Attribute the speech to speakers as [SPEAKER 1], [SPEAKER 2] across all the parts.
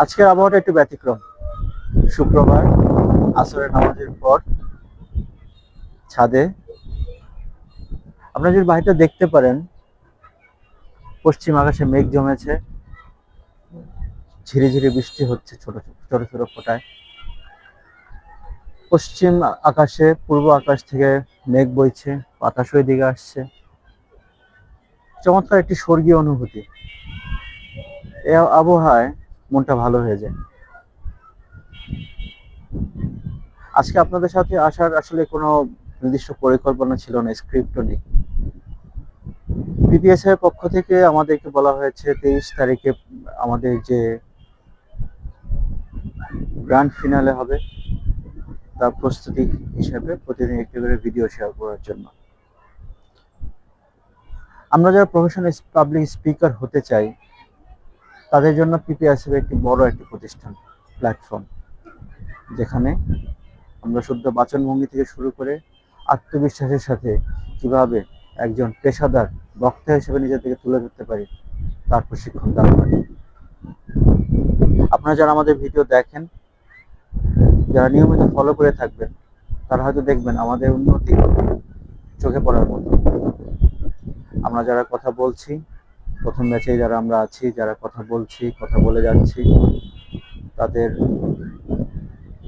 [SPEAKER 1] আজকের আবহাওয়াটা একটু ব্যতিক্রম। শুক্রবার আসরের নামাজের পর ছাদে আপনারা যদি বাহিরটা দেখতে পারেন, পশ্চিম আকাশে মেঘ জমেছে, ঝিরে ঝিরে বৃষ্টি হচ্ছে ছোট ছোট ছোট ফোঁটায়। পশ্চিম আকাশে পূর্ব আকাশ থেকে মেঘ বইছে, বাতাস ওই দিকে আসছে। চমৎকার একটি স্বর্গীয় অনুভূতি। এই আবহাওয়ায় মনটা ভালো হয়ে যায়। আজকে আপনাদের সাথে আসার আসলে কোনো নির্দিষ্ট পরিকল্পনা ছিল না, স্ক্রিপ্টও নেই। পিপিএস এর পক্ষ থেকে আমাদেরকে বলা হয়েছে 23 তারিখে আমাদের যে গ্র্যান্ড ফিনালে হবে তার প্রস্তুতি হিসেবে প্রতিদিন একটি করে ভিডিও শেয়ার করার জন্য। আমরা যারা প্রফেশনাল পাবলিক স্পিকার হতে চাই তাদের জন্য পিপিএস একটি বড় একটি প্রতিষ্ঠান, প্ল্যাটফর্ম, যেখানে আমরা শুদ্ধ বাচনভঙ্গি থেকে শুরু করে আত্মবিশ্বাসের সাথে কিভাবে একজন পেশাদার বক্তা হিসেবে নিজেদেরকে তুলে ধরতে পারি তার প্রশিক্ষণ দেওয়া হয়। আপনারা যারা আমাদের ভিডিও দেখেন, যারা নিয়মিত ফলো করে থাকবেন, তারা হয়তো দেখবেন আমাদের উন্নতি চোখে পড়ার মতো। আমরা যারা কথা বলছি, প্রথম ব্যাচে যারা আমরা আছি, যারা কথা বলছি, কথা বলে যাচ্ছি, তাদের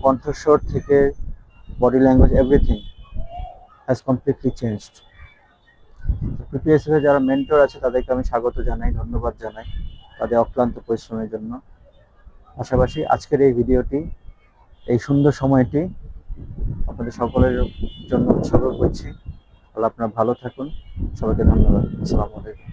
[SPEAKER 1] কণ্ঠস্বর থেকে body language everything has completely changed. PPS এর যারা মেন্টর আছে তাদেরকে আমি স্বাগত জানাই, ধন্যবাদ জানাই তাদের অক্লান্ত পরিশ্রমের জন্য। পাশাপাশি আজকের এই ভিডিওটি, এই সুন্দর সময়টি আপনাদের সকলের জন্য উৎসর্গ করছি। তাহলে আপনারা ভালো থাকুন। সবাইকে ধন্যবাদ। আসসালামু আলাইকুম।